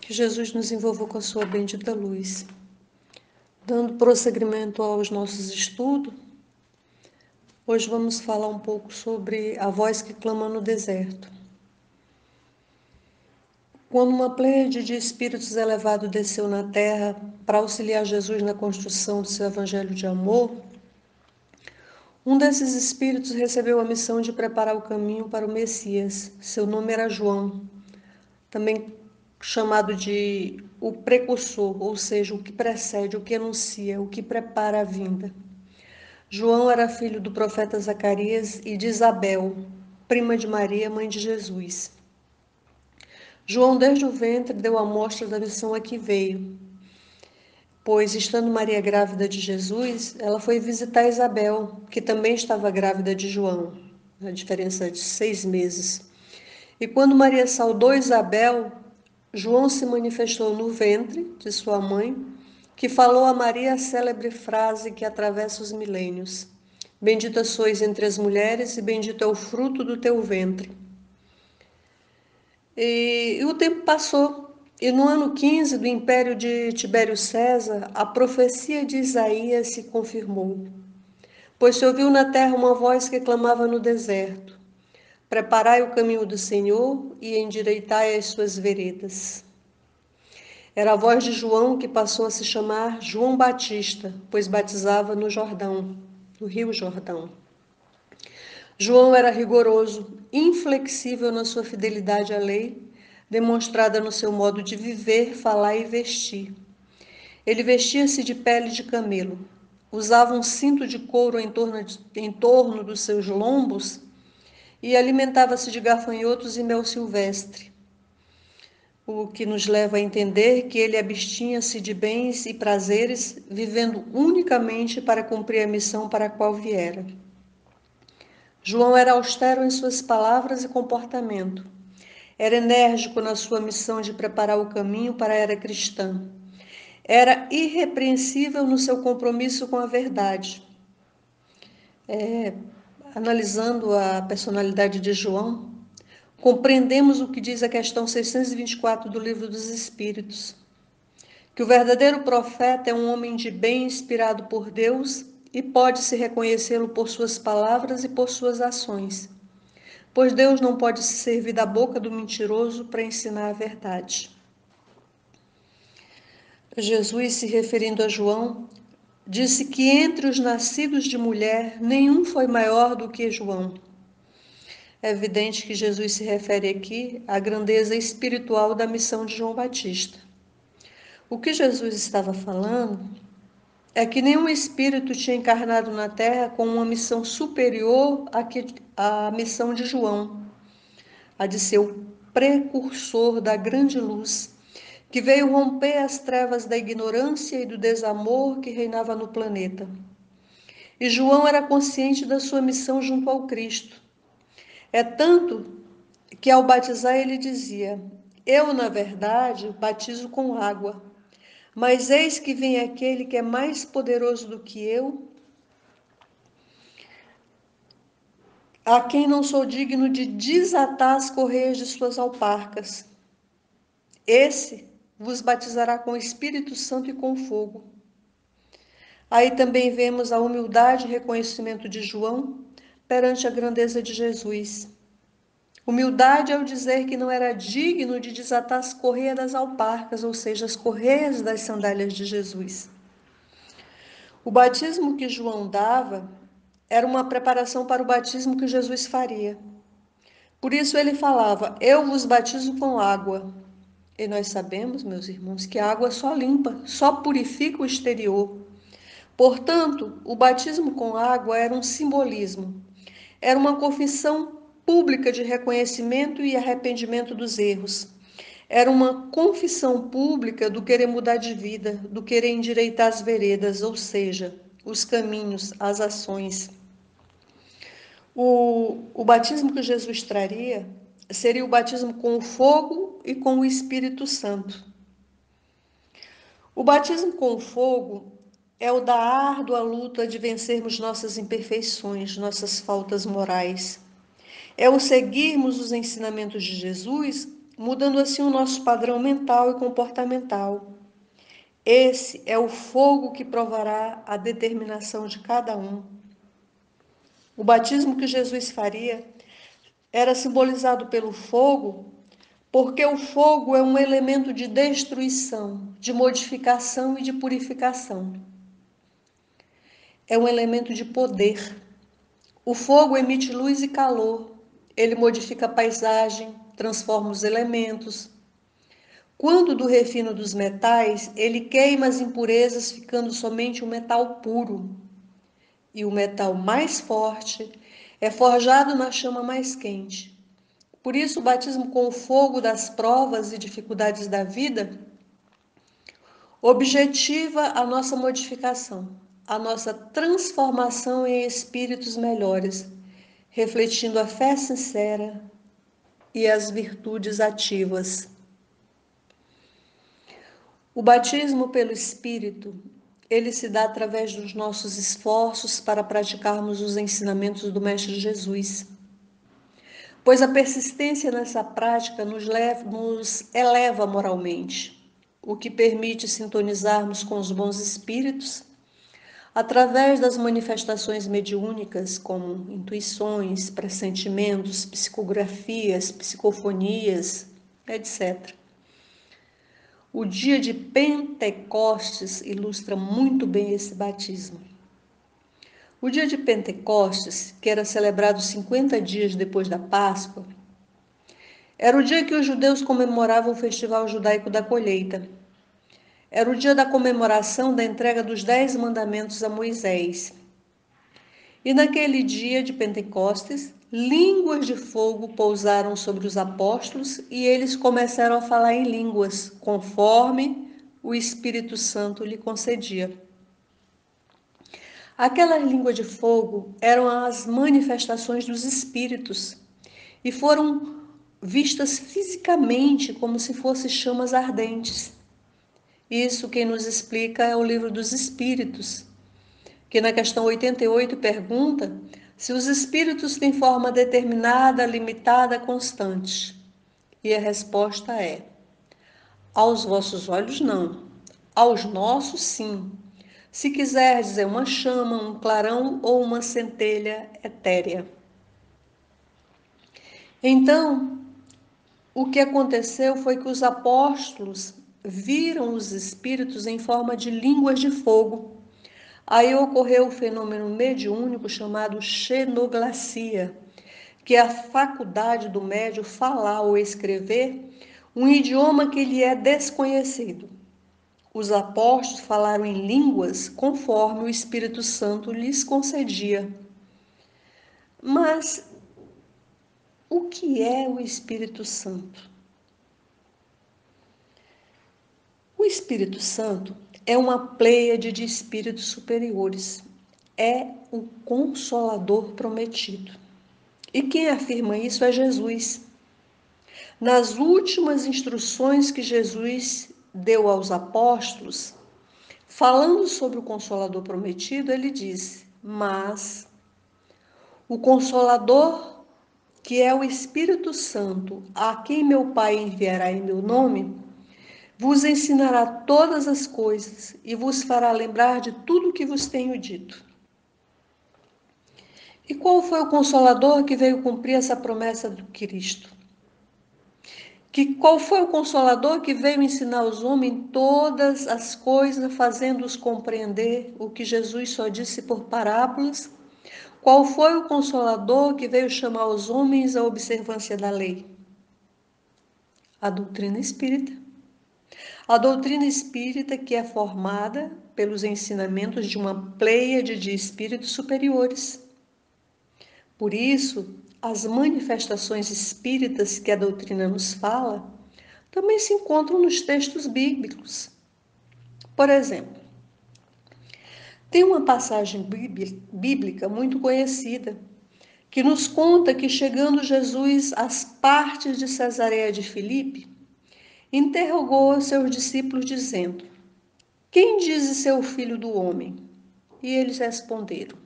Que Jesus nos envolva com a sua bendita luz. Dando prosseguimento aos nossos estudos, hoje vamos falar um pouco sobre a voz que clama no deserto. Quando uma pleiade de espíritos elevados desceu na terra para auxiliar Jesus na construção do seu evangelho de amor, um desses espíritos recebeu a missão de preparar o caminho para o Messias. Seu nome era João, também chamado de o precursor, ou seja, o que precede, o que anuncia, o que prepara a vinda. João era filho do profeta Zacarias e de Isabel, prima de Maria, mãe de Jesus. João, desde o ventre, deu a mostra da missão a que veio, pois, estando Maria grávida de Jesus, ela foi visitar Isabel, que também estava grávida de João, a diferença de 6 meses. E quando Maria saudou Isabel, João se manifestou no ventre de sua mãe, que falou a Maria a célebre frase que atravessa os milênios: Bendita sois entre as mulheres e bendito é o fruto do teu ventre. E o tempo passou, e no ano 15 do império de Tibério César, a profecia de Isaías se confirmou, pois se ouviu na terra uma voz que clamava no deserto: Preparai o caminho do Senhor e endireitai as suas veredas. Era a voz de João, que passou a se chamar João Batista, pois batizava no Jordão, no Rio Jordão. João era rigoroso, inflexível na sua fidelidade à lei, demonstrada no seu modo de viver, falar e vestir. Ele vestia-se de pele de camelo, usava um cinto de couro em torno dos seus lombos e alimentava-se de gafanhotos e mel silvestre, o que nos leva a entender que ele abstinha-se de bens e prazeres, vivendo unicamente para cumprir a missão para a qual viera. João era austero em suas palavras e comportamento. Era enérgico na sua missão de preparar o caminho para a era cristã. Era irrepreensível no seu compromisso com a verdade. Analisando a personalidade de João, compreendemos o que diz a questão 624 do Livro dos Espíritos, que o verdadeiro profeta é um homem de bem inspirado por Deus e pode-se reconhecê-lo por suas palavras e por suas ações, pois Deus não pode se servir da boca do mentiroso para ensinar a verdade. Jesus, se referindo a João, disse que entre os nascidos de mulher, nenhum foi maior do que João. É evidente que Jesus se refere aqui à grandeza espiritual da missão de João Batista. O que Jesus estava falando é que nenhum espírito tinha encarnado na Terra com uma missão superior à missão de João, a de ser o precursor da grande luz, que veio romper as trevas da ignorância e do desamor que reinava no planeta. E João era consciente da sua missão junto ao Cristo. É tanto que ao batizar ele dizia: Eu, na verdade, batizo com água, mas eis que vem aquele que é mais poderoso do que eu, a quem não sou digno de desatar as correias de suas alparcas. Esse vos batizará com o Espírito Santo e com fogo. Aí também vemos a humildade e reconhecimento de João perante a grandeza de Jesus. Humildade ao dizer que não era digno de desatar as correias das alparcas, ou seja, as correias das sandálias de Jesus. O batismo que João dava era uma preparação para o batismo que Jesus faria. Por isso ele falava: Eu vos batizo com água. E nós sabemos, meus irmãos, que a água só limpa, só purifica o exterior. Portanto, o batismo com água era um simbolismo. Era uma confissão pública de reconhecimento e arrependimento dos erros. Era uma confissão pública do querer mudar de vida, do querer endireitar as veredas, ou seja, os caminhos, as ações. O batismo que Jesus traria seria o batismo com o fogo e com o Espírito Santo. O batismo com o fogo é o da árdua luta de vencermos nossas imperfeições, nossas faltas morais. É o seguirmos os ensinamentos de Jesus mudando assim o nosso padrão mental e comportamental. Esse é o fogo que provará a determinação de cada um. O batismo que Jesus faria era simbolizado pelo fogo, porque o fogo é um elemento de destruição, de modificação e de purificação. É um elemento de poder. O fogo emite luz e calor. Ele modifica a paisagem, transforma os elementos. Quando do refino dos metais, ele queima as impurezas, ficando somente o metal puro. E o metal mais forte é forjado na chama mais quente. Por isso, o batismo com o fogo das provas e dificuldades da vida objetiva a nossa modificação, a nossa transformação em espíritos melhores, refletindo a fé sincera e as virtudes ativas. O batismo pelo Espírito, ele se dá através dos nossos esforços para praticarmos os ensinamentos do Mestre Jesus. Pois a persistência nessa prática nos eleva moralmente, o que permite sintonizarmos com os bons espíritos através das manifestações mediúnicas, como intuições, pressentimentos, psicografias, psicofonias, etc. O dia de Pentecostes ilustra muito bem esse batismo. O dia de Pentecostes, que era celebrado 50 dias depois da Páscoa, era o dia que os judeus comemoravam o festival judaico da colheita. Era o dia da comemoração da entrega dos 10 mandamentos a Moisés. E naquele dia de Pentecostes, línguas de fogo pousaram sobre os apóstolos e eles começaram a falar em línguas, conforme o Espírito Santo lhe concedia. Aquela língua de fogo eram as manifestações dos espíritos e foram vistas fisicamente como se fossem chamas ardentes. Isso quem nos explica é o Livro dos Espíritos, que na questão 88 pergunta se os espíritos têm forma determinada, limitada, constante. E a resposta é: aos vossos olhos não, aos nossos sim. Se quiser dizer uma chama, um clarão ou uma centelha etérea. Então, o que aconteceu foi que os apóstolos viram os espíritos em forma de línguas de fogo. Aí ocorreu o fenômeno mediúnico chamado xenoglacia, que é a faculdade do médium falar ou escrever um idioma que lhe é desconhecido. Os apóstolos falaram em línguas conforme o Espírito Santo lhes concedia. Mas o que é o Espírito Santo? O Espírito Santo é uma pleiade de espíritos superiores. É o Consolador prometido. E quem afirma isso é Jesus. Nas últimas instruções que Jesus deu aos apóstolos, falando sobre o Consolador prometido, ele disse: mas o Consolador, que é o Espírito Santo, a quem meu Pai enviará em meu nome, vos ensinará todas as coisas e vos fará lembrar de tudo o que vos tenho dito. E qual foi o Consolador que veio cumprir essa promessa do Cristo? Qual foi o Consolador que veio ensinar aos homens todas as coisas, fazendo-os compreender o que Jesus só disse por parábolas? Qual foi o Consolador que veio chamar os homens à observância da lei? A doutrina espírita. A doutrina espírita que é formada pelos ensinamentos de uma pleiade de espíritos superiores. Por isso, as manifestações espíritas que a doutrina nos fala também se encontram nos textos bíblicos. Por exemplo, tem uma passagem bíblica muito conhecida que nos conta que, chegando Jesus às partes de Cesareia de Filipe, interrogou os seus discípulos dizendo: quem diz ser o filho do homem? E eles responderam: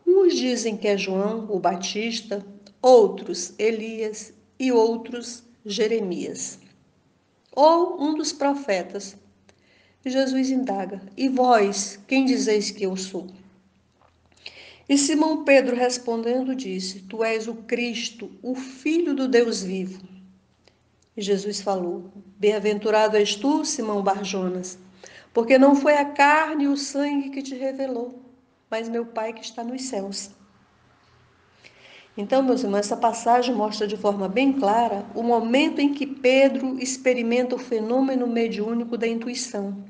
uns dizem que é João, o Batista, outros Elias e outros Jeremias, ou um dos profetas. E Jesus indaga: E vós, quem dizeis que eu sou? E Simão Pedro respondendo disse: Tu és o Cristo, o Filho do Deus vivo. E Jesus falou: Bem-aventurado és tu, Simão Barjonas, porque não foi a carne e o sangue que te revelou, mas meu Pai que está nos céus. Então, meus irmãos, essa passagem mostra de forma bem clara o momento em que Pedro experimenta o fenômeno mediúnico da intuição,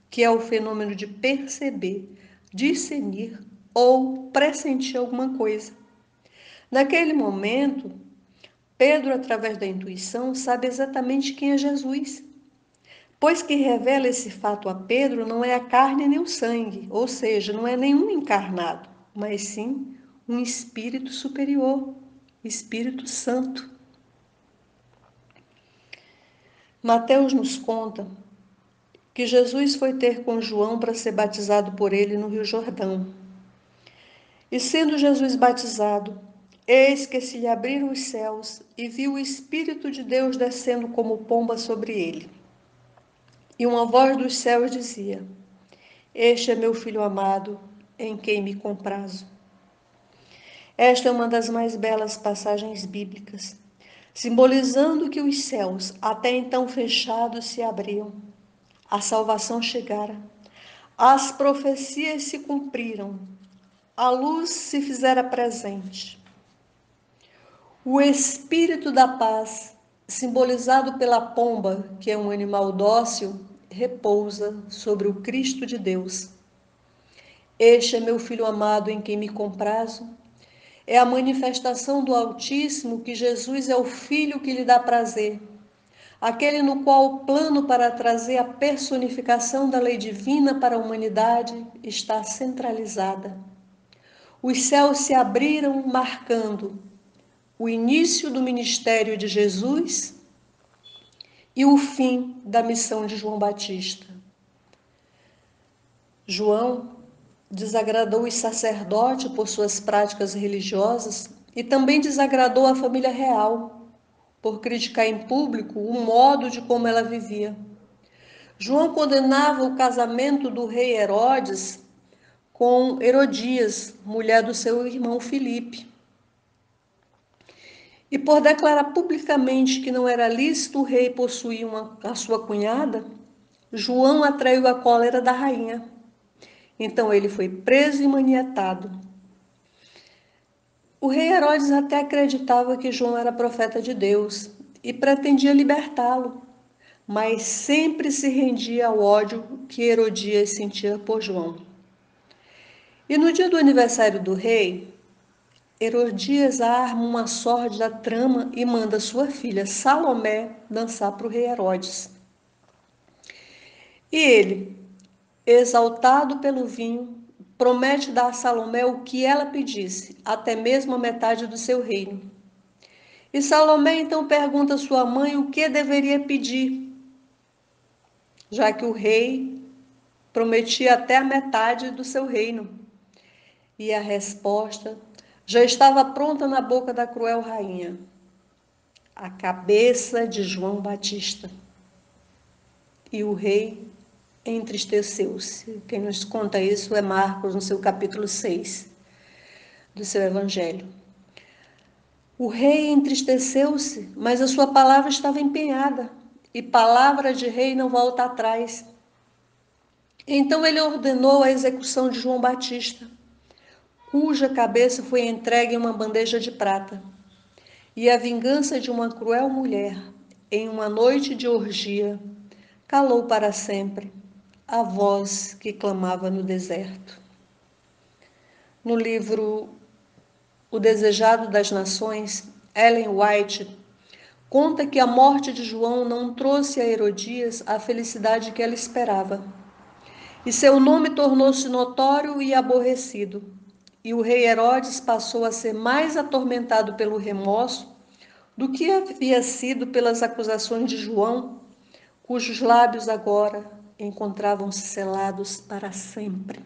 que é o fenômeno de perceber, discernir ou pressentir alguma coisa. Naquele momento, Pedro, através da intuição, sabe exatamente quem é Jesus, pois quem revela esse fato a Pedro não é a carne nem o sangue, ou seja, não é nenhum encarnado, mas sim um espírito superior, Espírito Santo. Mateus nos conta que Jesus foi ter com João para ser batizado por ele no Rio Jordão. E sendo Jesus batizado, eis que se lhe abriram os céus e viu o Espírito de Deus descendo como pomba sobre ele. E uma voz dos céus dizia: Este é meu Filho amado, em quem me comprazo. Esta é uma das mais belas passagens bíblicas, simbolizando que os céus, até então fechados, se abriam. A salvação chegara. As profecias se cumpriram. A luz se fizera presente. O espírito da paz, simbolizado pela pomba, que é um animal dócil, repousa sobre o Cristo de Deus. Este é meu Filho amado em quem me comprazo. É a manifestação do Altíssimo que Jesus é o Filho que lhe dá prazer, aquele no qual o plano para trazer a personificação da lei divina para a humanidade está centralizada. Os céus se abriram, marcando o início do ministério de Jesus e o fim da missão de João Batista. João desagradou os sacerdotes por suas práticas religiosas e também desagradou a família real por criticar em público o modo de como ela vivia. João condenava o casamento do rei Herodes com Herodias, mulher do seu irmão Filipe. E por declarar publicamente que não era lícito o rei possuir a sua cunhada, João atraiu a cólera da rainha. Então ele foi preso e maniatado. O rei Herodes até acreditava que João era profeta de Deus e pretendia libertá-lo, mas sempre se rendia ao ódio que Herodias sentia por João. E no dia do aniversário do rei, Herodias arma uma sórdida trama e manda sua filha Salomé dançar para o rei Herodes. E ele, exaltado pelo vinho, promete dar a Salomé o que ela pedisse, até mesmo a metade do seu reino. E Salomé então pergunta à sua mãe o que deveria pedir, já que o rei prometia até a metade do seu reino. E a resposta já estava pronta na boca da cruel rainha: a cabeça de João Batista. E o rei entristeceu-se. Quem nos conta isso é Marcos, no seu capítulo 6 do seu evangelho. O rei entristeceu-se, mas a sua palavra estava empenhada, e palavra de rei não volta atrás. Então ele ordenou a execução de João Batista, cuja cabeça foi entregue em uma bandeja de prata. E a vingança de uma cruel mulher, em uma noite de orgia, calou para sempre a voz que clamava no deserto. No livro O Desejado das Nações, Ellen White conta que a morte de João não trouxe a Herodias a felicidade que ela esperava. E seu nome tornou-se notório e aborrecido. E o rei Herodes passou a ser mais atormentado pelo remorso do que havia sido pelas acusações de João, cujos lábios agora encontravam-se selados para sempre.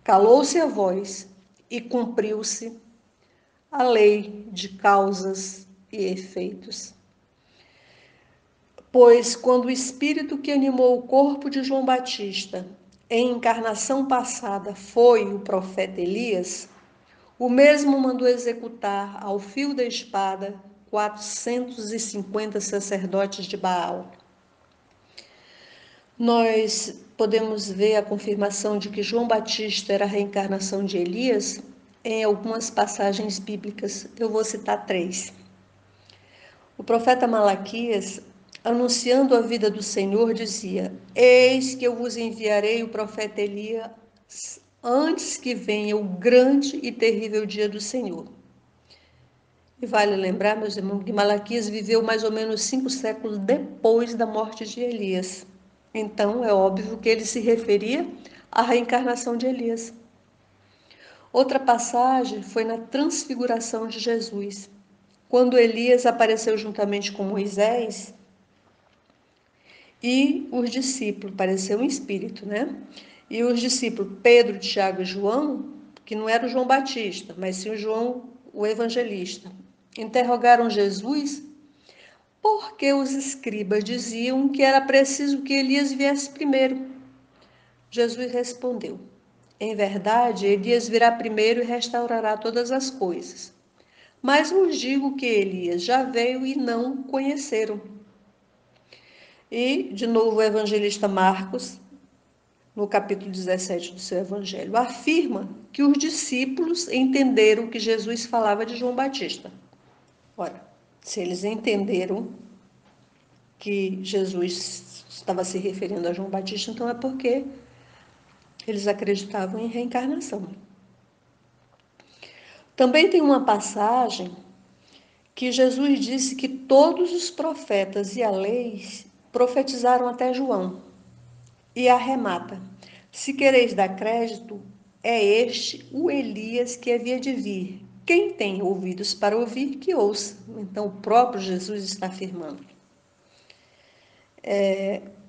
Calou-se a voz e cumpriu-se a lei de causas e efeitos. Pois quando o espírito que animou o corpo de João Batista em encarnação passada foi o profeta Elias, o mesmo mandou executar ao fio da espada 450 sacerdotes de Baal. Nós podemos ver a confirmação de que João Batista era a reencarnação de Elias em algumas passagens bíblicas. Eu vou citar 3. O profeta Malaquias, anunciando a vida do Senhor, dizia: Eis que eu vos enviarei o profeta Elias antes que venha o grande e terrível dia do Senhor. E vale lembrar, meus irmãos, que Malaquias viveu mais ou menos 5 séculos depois da morte de Elias. Então, é óbvio que ele se referia à reencarnação de Elias. Outra passagem foi na transfiguração de Jesus. Quando Elias apareceu juntamente com Moisés e os discípulos, apareceu em espírito, né? E os discípulos Pedro, Tiago e João, que não era o João Batista, mas sim o João, o evangelista, interrogaram Jesus porque os escribas diziam que era preciso que Elias viesse primeiro. Jesus respondeu: Em verdade, Elias virá primeiro e restaurará todas as coisas. Mas vos digo que Elias já veio e não o conheceram. E, de novo, o evangelista Marcos, no capítulo 17 do seu evangelho, afirma que os discípulos entenderam que Jesus falava de João Batista. Ora, se eles entenderam que Jesus estava se referindo a João Batista, então é porque eles acreditavam em reencarnação. Também tem uma passagem que Jesus disse que todos os profetas e a lei profetizaram até João. E arremata: se quereis dar crédito, é este o Elias que havia de vir. Quem tem ouvidos para ouvir, que ouça. Então, o próprio Jesus está afirmando.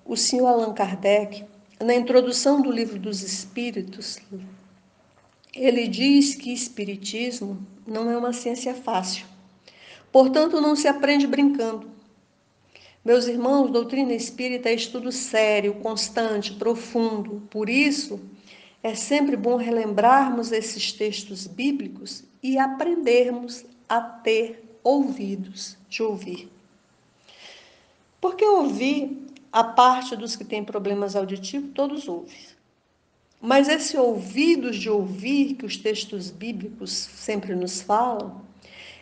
O senhor Allan Kardec, na introdução do Livro dos Espíritos, ele diz que espiritismo não é uma ciência fácil. Portanto, não se aprende brincando. Meus irmãos, doutrina espírita é estudo sério, constante, profundo. Por isso, é sempre bom relembrarmos esses textos bíblicos e aprendermos a ter ouvidos de ouvir. Porque ouvir, a parte dos que têm problemas auditivos, todos ouvem. Mas esse ouvidos de ouvir que os textos bíblicos sempre nos falam,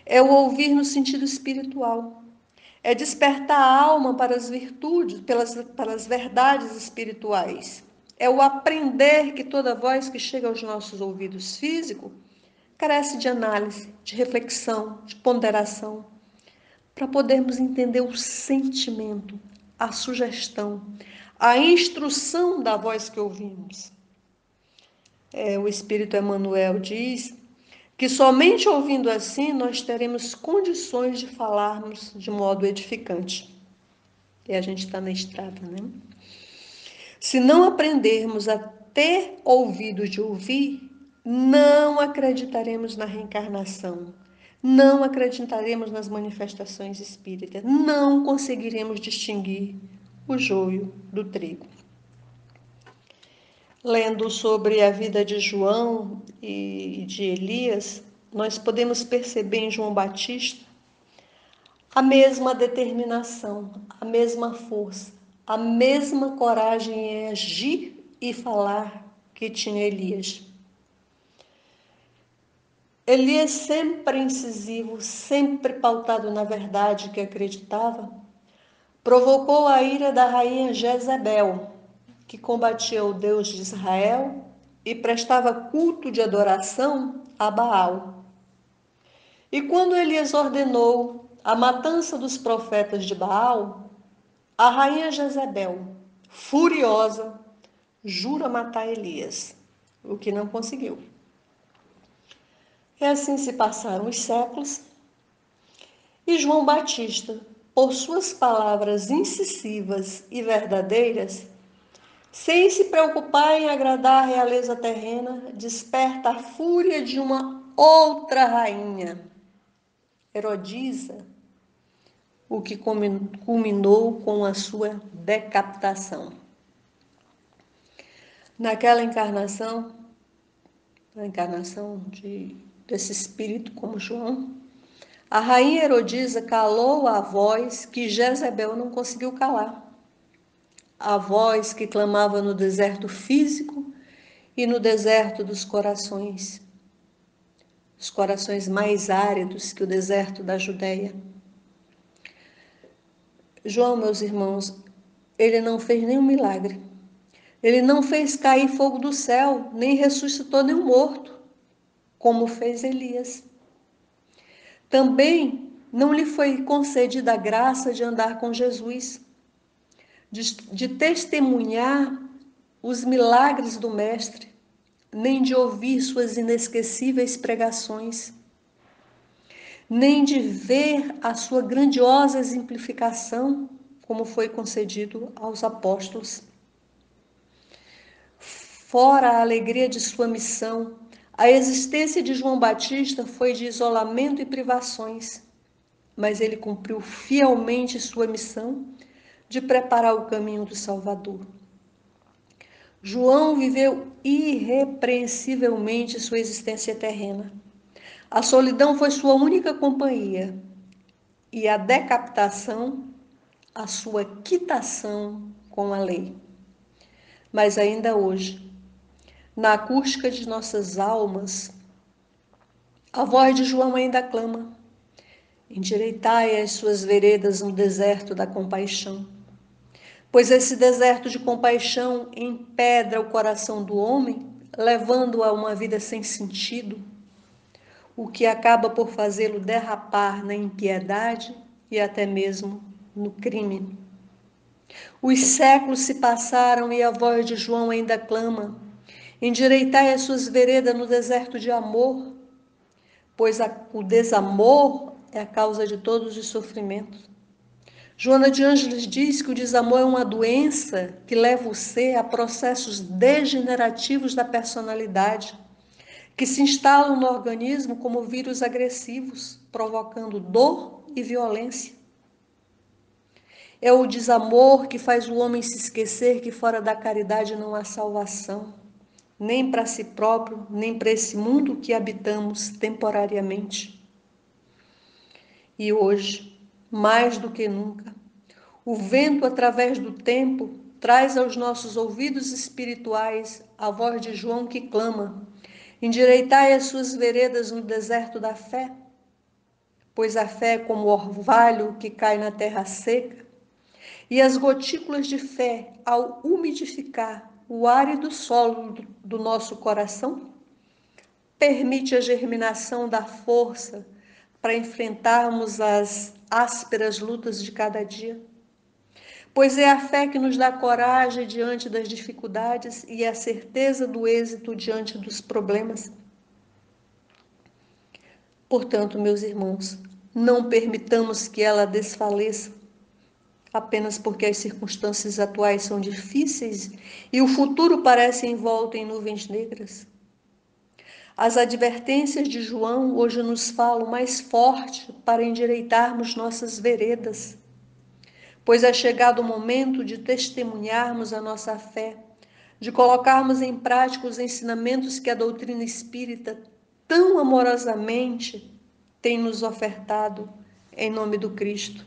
é o ouvir no sentido espiritual. É despertar a alma para as virtudes, para as verdades espirituais. É o aprender que toda voz que chega aos nossos ouvidos físicos carece de análise, de reflexão, de ponderação, para podermos entender o sentimento, a sugestão, a instrução da voz que ouvimos. O Espírito Emmanuel diz que somente ouvindo assim nós teremos condições de falarmos de modo edificante. E a gente está na estrada, né? Se não aprendermos a ter ouvidos de ouvir, não acreditaremos na reencarnação, não acreditaremos nas manifestações espíritas, não conseguiremos distinguir o joio do trigo. Lendo sobre a vida de João e de Elias, nós podemos perceber em João Batista a mesma determinação, a mesma força, a mesma coragem em agir e falar que tinha Elias. Elias, sempre incisivo, sempre pautado na verdade que acreditava, provocou a ira da rainha Jezebel, que combatia o Deus de Israel e prestava culto de adoração a Baal. E quando Elias ordenou a matança dos profetas de Baal, a rainha Jezebel, furiosa, jura matar Elias, o que não conseguiu. E assim se passaram os séculos, e João Batista, por suas palavras incisivas e verdadeiras, sem se preocupar em agradar a realeza terrena, desperta a fúria de uma outra rainha, Herodisa, o que culminou com a sua decapitação. Naquela encarnação, a encarnação desse espírito como João, a rainha Herodíada calou a voz que Jezabel não conseguiu calar. A voz que clamava no deserto físico e no deserto dos corações. Os corações mais áridos que o deserto da Judéia. João, meus irmãos, ele não fez nenhum milagre. Ele não fez cair fogo do céu, nem ressuscitou nenhum morto, como fez Elias. Também não lhe foi concedida a graça de andar com Jesus, de testemunhar os milagres do Mestre, nem de ouvir suas inesquecíveis pregações, nem de ver a sua grandiosa exemplificação, como foi concedido aos apóstolos. Fora a alegria de sua missão, a existência de João Batista foi de isolamento e privações, mas ele cumpriu fielmente sua missão de preparar o caminho do Salvador. João viveu irrepreensivelmente sua existência terrena. A solidão foi sua única companhia e a decapitação, a sua quitação com a lei. Mas ainda hoje, na acústica de nossas almas, a voz de João ainda clama: endireitai as suas veredas no deserto da compaixão. Pois esse deserto de compaixão empedra o coração do homem, levando-o a uma vida sem sentido, o que acaba por fazê-lo derrapar na impiedade e até mesmo no crime. Os séculos se passaram e a voz de João ainda clama: endireitai as suas veredas no deserto de amor, pois o desamor é a causa de todos os sofrimentos. Joana de Ângeles diz que o desamor é uma doença que leva o ser a processos degenerativos da personalidade, que se instalam no organismo como vírus agressivos, provocando dor e violência. É o desamor que faz o homem se esquecer que fora da caridade não há salvação, nem para si próprio, nem para esse mundo que habitamos temporariamente. E hoje, mais do que nunca, o vento, através do tempo, traz aos nossos ouvidos espirituais a voz de João que clama: endireitai as suas veredas no deserto da fé, pois a fé é como orvalho que cai na terra seca, e as gotículas de fé, ao umidificar o árido solo do nosso coração, permite a germinação da força para enfrentarmos as ásperas lutas de cada dia. Pois é a fé que nos dá coragem diante das dificuldades e a certeza do êxito diante dos problemas. Portanto, meus irmãos, não permitamos que ela desfaleça, apenas porque as circunstâncias atuais são difíceis e o futuro parece envolto em nuvens negras. As advertências de João hoje nos falam mais forte para endireitarmos nossas veredas, pois é chegado o momento de testemunharmos a nossa fé, de colocarmos em prática os ensinamentos que a doutrina espírita tão amorosamente tem nos ofertado em nome do Cristo.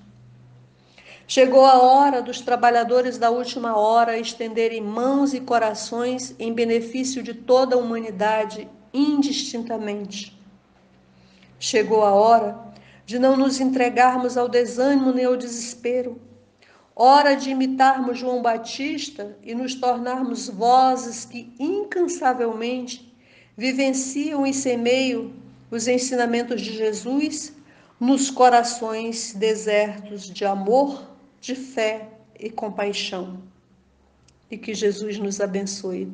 Chegou a hora dos trabalhadores da última hora estenderem mãos e corações em benefício de toda a humanidade indistintamente. Chegou a hora de não nos entregarmos ao desânimo nem ao desespero. Hora de imitarmos João Batista e nos tornarmos vozes que incansavelmente vivenciam e semeiam os ensinamentos de Jesus nos corações desertos de amor, de fé e compaixão. E que Jesus nos abençoe.